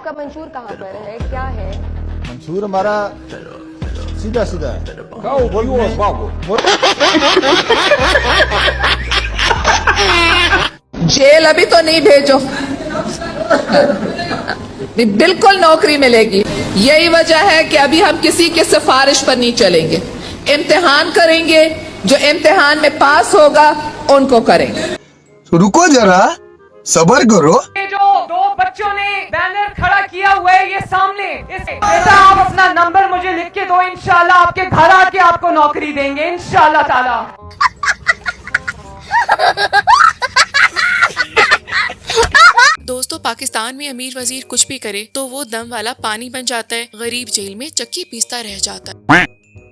आपका मंशूर कहाँ पर है, क्या है? मंशूर हमारा सीधा सीधा है। जेल अभी तो नहीं भेजो, बिल्कुल नौकरी मिलेगी। यही वजह है कि अभी हम किसी के सिफारिश पर नहीं चलेंगे, इम्तिहान करेंगे, जो इम्तिहान में पास होगा उनको करेंगे। रुको जरा, सब्र करो। ये जो दो बच्चों ने बैनर खड़ा किया हुआ है ये सामने, बेटा आप अपना नंबर मुझे लिख के दो, इंशाल्लाह आपके घर आके आपको नौकरी देंगे इंशाल्लाह ताला। दोस्तों, पाकिस्तान में अमीर वजीर कुछ भी करे तो वो दम वाला पानी बन जाता है, गरीब जेल में चक्की पीसता रह जाता है।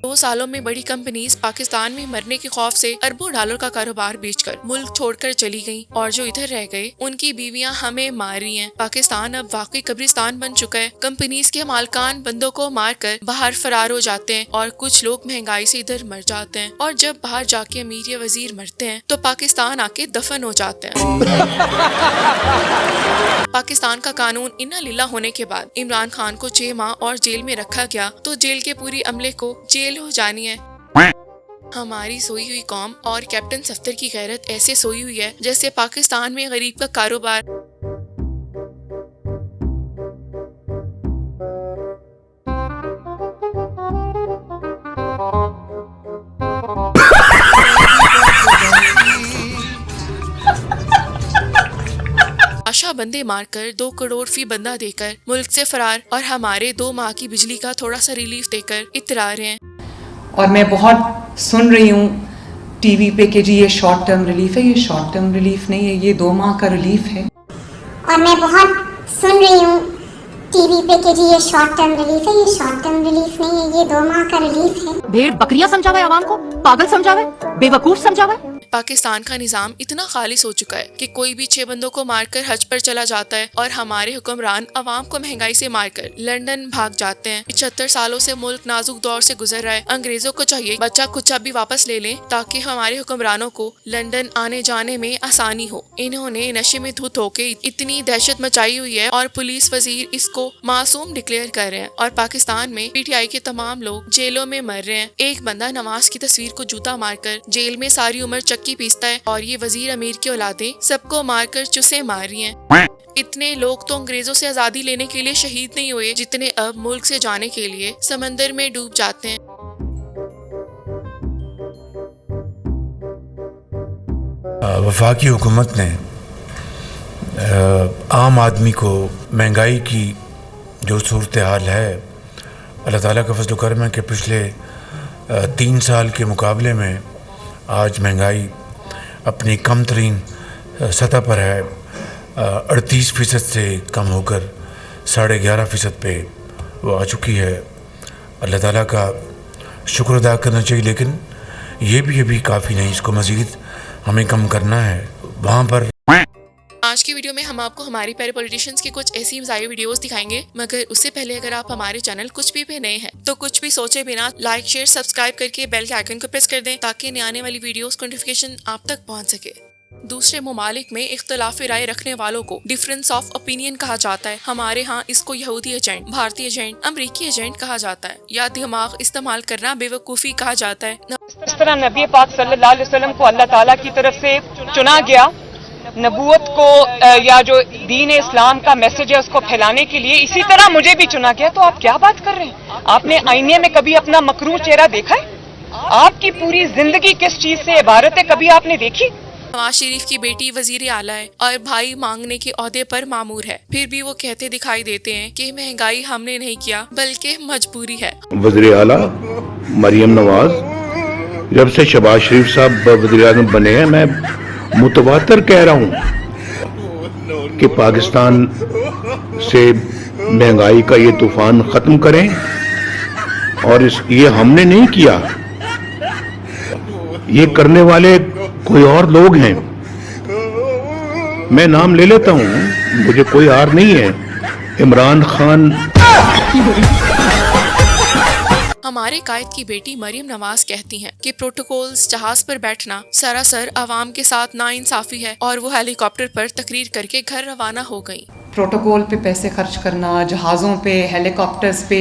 2 सालों में बड़ी कंपनीज पाकिस्तान में मरने के खौफ से अरबों डॉलर का कारोबार बेचकर मुल्क छोड़कर चली गईं, और जो इधर रह गए उनकी बीवियां हमें मार रही हैं। पाकिस्तान अब वाकई कब्रिस्तान बन चुका है। कंपनीज के मालकान बंदों को मारकर बाहर फरार हो जाते हैं और कुछ लोग महंगाई से इधर मर जाते हैं, और जब बाहर जाके अमीर या वजीर मरते हैं तो पाकिस्तान आके दफन हो जाते हैं। पाकिस्तान का कानून इन्ना लीला होने के बाद इमरान खान को 6 माह और जेल में रखा गया तो जेल के पूरी अमले को जेल हो जानी है। हमारी सोई हुई कौम और कैप्टन सफ्दर की गैरत ऐसे सोई हुई है जैसे पाकिस्तान में गरीब का कारोबार। आशा बंदे मारकर 2 करोड़ फी बंदा देकर मुल्क से फरार, और हमारे 2 माह की बिजली का थोड़ा सा रिलीफ देकर इतरा रहे हैं। और मैं बहुत सुन रही हूँ टीवी पे कि जी ये शॉर्ट टर्म रिलीफ है। ये शॉर्ट टर्म रिलीफ नहीं है, ये 2 माह का रिलीफ है। और मैं बहुत सुन रही हूँ टीवी पे कि जी ये शॉर्ट टर्म रिलीफ है। ये शॉर्ट टर्म रिलीफ नहीं है, ये 2 माह का रिलीफ है। भेड़ बकरियां समझावे आवाम को, पागल समझावे, बेवकूफ समझावे। पाकिस्तान का निजाम इतना खालिस हो चुका है कि कोई भी 6 बंदों को मारकर हज पर चला जाता है, और हमारे हुक्मरान अवाम को महंगाई से मारकर लंदन भाग जाते हैं। 75 सालों से मुल्क नाजुक दौर से गुजर रहा है। अंग्रेजों को चाहिए बच्चा कुच्चा भी वापस ले लें ताकि हमारे हुक्मरानों को लंदन आने जाने में आसानी हो। इन्होंने नशे में धुत होके इतनी दहशत मचाई हुई है और पुलिस वजीर इसको मासूम डिक्लेयर कर रहे हैं, और पाकिस्तान में PTI के तमाम लोग जेलों में मर रहे हैं। एक बंदा नवाज की तस्वीर को जूता मारकर जेल में सारी उम्र की पीसता है, और ये वजीर अमीर की औलादें सबको मारकर चुसे मार रही हैं। इतने लोग तो अंग्रेजों से आजादी लेने के लिए शहीद नहीं हुए जितने अब मुल्क से जाने के लिए समंदर में डूब जाते हैं। वफाकी हुकूमत ने आम आदमी को महंगाई की जो सूरत हाल है, अल्लाह ताला का फजल करम है कि पिछले 3 साल के मुकाबले में आज महंगाई अपनी कम तरीन सतह पर है। 38% से कम होकर 11.5% पे वो आ चुकी है। अल्लाह ताला का शुक्र अदा करना चाहिए, लेकिन ये भी अभी काफ़ी नहीं, इसको मज़ीद हमें कम करना है। वहाँ पर आज की वीडियो में हम आपको हमारे प्यारे पॉलिटिशियंस की कुछ ऐसी मज़ाहिर वीडियोस दिखाएंगे, मगर उससे पहले अगर आप हमारे चैनल कुछ भी पे नए हैं तो कुछ भी सोचे बिना लाइक शेयर सब्सक्राइब करके बेल के आइकन को प्रेस कर दें ताकि नई आने वाली वीडियोस का नोटिफिकेशन आप तक पहुंच सके। दूसरे ममालिक में इख्तलाफी राय रखने वालों को डिफरेंस ऑफ ओपिनियन कहा जाता है। हमारे यहाँ इसको यहूदी एजेंट, भारतीय एजेंट, अमरीकी एजेंट कहा जाता है, या दिमाग इस्तेमाल करना बेवकूफ़ी कहा जाता है। इस तरह नबी पाक सल्लल्लाहु अलैहि वसल्लम को अल्लाह ताला की तरफ से चुना गया नबूवत को या जो दीन इस्लाम का मैसेज है उसको फैलाने के लिए, इसी तरह मुझे भी चुना गया। तो आप क्या बात कर रहे हैं? आपने आईने में कभी अपना मकरूह चेहरा देखा है? आपकी पूरी जिंदगी किस चीज से इबारत है, कभी आपने देखी? नवाज शरीफ की बेटी वजीर आला है और भाई मांगने के ओहदे पर मामूर है, फिर भी वो कहते दिखाई देते हैं कि महंगाई हमने नहीं किया बल्कि मजबूरी है। वजीर आला मरियम नवाज, जब से शहबाज शरीफ साहब वजीर आज़म बने हैं, मैं मुतवातर कह रहा हूं कि पाकिस्तान से महंगाई का ये तूफान खत्म करें, और ये हमने नहीं किया, ये करने वाले कोई और लोग हैं। मैं नाम ले लेता हूं, मुझे कोई आर नहीं है, इमरान खान। हमारे कायद की बेटी मरियम नवाज कहती हैं कि प्रोटोकॉल्स जहाज पर बैठना सरासर आवाम के साथ नाइंसाफी है, और वो हेलीकॉप्टर पर तकरीर करके घर रवाना हो गईं। प्रोटोकॉल पे पैसे खर्च करना, जहाज़ों पे, हेलीकॉप्टर्स पे,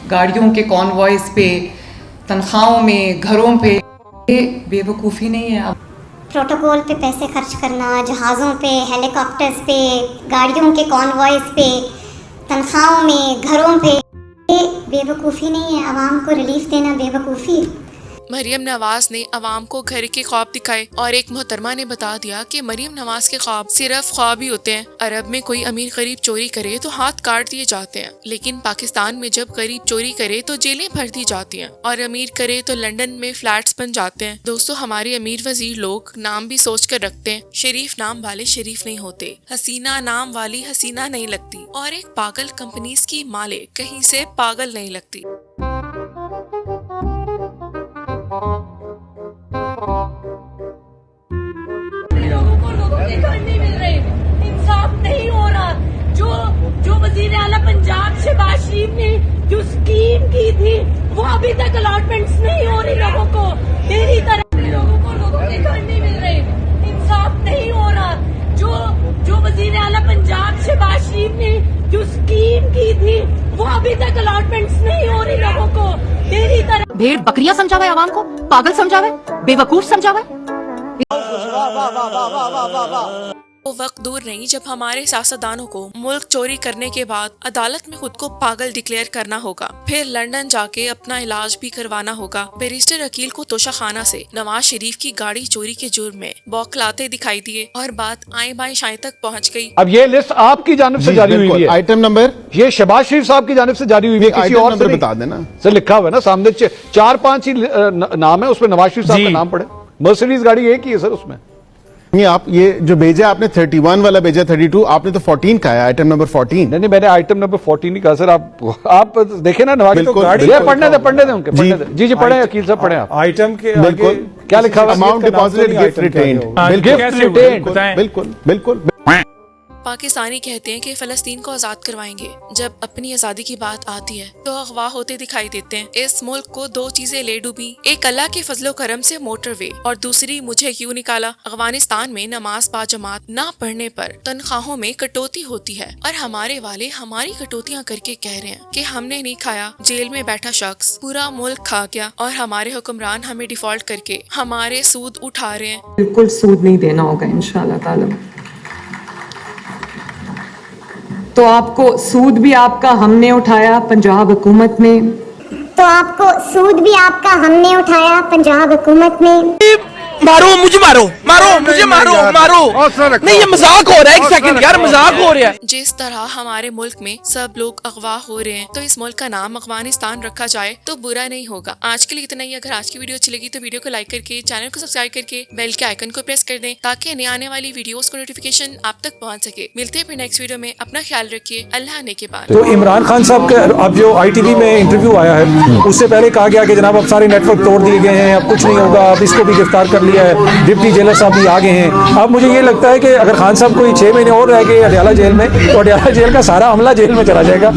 गाड़ियों के कॉन्वॉयज़ पे, तनख्वाहों में, घरों पे, ये बेवकूफ़ी नहीं है। प्रोटोकॉल पे पैसे खर्च करना, जहाज़ों पे, हेलीकॉप्टर्स पे, गाड़ियों के कॉन्वॉयज़ पे, तनख्वाहों में, घरों पे, ये बेवकूफ़ी नहीं है। आवाम को रिलीफ देना बेवकूफ़ी। मरियम नवाज ने अवाम को घर के ख्वाब दिखाए और एक मोहतरमा ने बता दिया कि मरियम नवाज के ख्वाब सिर्फ ख्वाब ही होते हैं। अरब में कोई अमीर गरीब चोरी करे तो हाथ काट दिए जाते हैं, लेकिन पाकिस्तान में जब गरीब चोरी करे तो जेलें भर दी जाती हैं और अमीर करे तो लंदन में फ्लैट्स बन जाते हैं। दोस्तों, हमारे अमीर वजीर लोग नाम भी सोच कर रखते हैं। शरीफ नाम वाले शरीफ नहीं होते, हसीना नाम वाली हसीना नहीं लगती और एक पागल कंपनीज की मालिक कहीं से पागल नहीं लगती। लोगों को लोगों के घर नहीं मिल रहे, इंसाफ नहीं हो रहा। जो वजीर आला पंजाब शहबाज शरीफ ने जो स्कीम की थी वो अभी तक अलॉटमेंट्स नहीं हो रही लोगों को। मेरी तरह लोगों को लोगों के घर नहीं मिल रहे, इंसाफ नहीं हो रहा। जो वजीर आला पंजाब शहबाज शरीफ ने जो स्कीम की थी वो अभी तक अलॉटमेंट्स नहीं हो रही लोगों को। मेरी तरह भेड़ बकरियां समझावे आवाम को, पागल समझावे, बेवकूफ समझावे। वो वक्त दूर नहीं जब हमारे सियासतदानों को मुल्क चोरी करने के बाद अदालत में खुद को पागल डिक्लेयर करना होगा, फिर लंदन जाके अपना इलाज भी करवाना होगा। बैरिस्टर अकील को तोशाखाना से नवाज शरीफ की गाड़ी चोरी के जुर्म में बौखलाते दिखाई दिए और बात आए बाएं शाएं तक पहुंच गई। अब ये लिस्ट आपकी जानिब से जारी हुई है, आइटम नंबर ये शहबाज शरीफ साहब की जानिब से जारी हुई है, किसी और से बता देना सर। लिखा हुआ है ना सामने, 4-5 ही नाम है, उसमें नवाज शरीफ साहब का नाम पड़े। मर्सिडीज गाड़ी एक ही है सर उसमें। नहीं, आप ये जो भेजा आपने 31 वाला भेजा, 32 आपने तो 14 का है, आइटम नंबर 14। नहीं, मैंने आइटम नंबर 14 ही कहा सर। आप देखे ना नवाज तो गाड़ी पढ़ने दे उनके, पढ़ने दे। जी पढ़े अकील साहब, पढ़े आप। आइटम के बिल्कुल क्या लिखा हुआ? Amount deposited, gift retained. बिल्कुल बिल्कुल। पाकिस्तानी कहते हैं कि फलस्तीन को आजाद करवाएंगे। जब अपनी आजादी की बात आती है तो अगवा होते दिखाई देते हैं। इस मुल्क को 2 चीजें ले डूबी, एक अल्लाह के फजलो करम से मोटरवे और दूसरी मुझे क्यों निकाला। अफगानिस्तान में नमाज बाजमात ना पढ़ने पर तनख्वाहों में कटौती होती है और हमारे वाले हमारी कटौतियाँ करके कह रहे हैं कि हमने नहीं खाया। जेल में बैठा शख्स पूरा मुल्क खा गया और हमारे हुक्मरान हमें डिफॉल्ट करके हमारे सूद उठा रहे हैं। बिल्कुल सूद नहीं देना होगा इंशाल्लाह ताला। तो आपको सूद भी आपका हमने उठाया पंजाब हुकूमत में। तो आपको सूद भी आपका हमने उठाया पंजाब हुकूमत में। मारो मुझे, मारो मुझे, मारो नहीं, ये मजाक हो रहा है। एक सेकंड यार, मजाक हो रहा है। जिस तरह हमारे मुल्क में सब लोग अगवा हो रहे हैं तो इस मुल्क का नाम अफगानिस्तान रखा जाए तो बुरा नहीं होगा। आज के लिए इतना ही। अगर आज की वीडियो अच्छी लगी तो वीडियो को लाइक करके, चैनल को सब्सक्राइब करके बेल के आइकन को प्रेस कर दें ताकि नए आने वाली वीडियोस को नोटिफिकेशन आप तक पहुंच सके। मिलते हैं फिर नेक्स्ट वीडियो में। अपना ख्याल रखिए। अल्लाह ने के बाद। तो इमरान खान साहब का अब जो ITV में इंटरव्यू आया है उससे पहले कहा गया कि जनाब अब सारे नेटवर्क तोड़ दिए गए हैं, अब कुछ नहीं होगा, अब इसको भी गिरफ्तार कर लिया है, डिप्टी जेलर साहब भी आ गए हैं। अब मुझे ये लगता है कि अगर खान साहब कोई 6 महीने और रह गए अडयाला जेल में तो अडयाला जेल का सारा अमला जेल में चला जाएगा।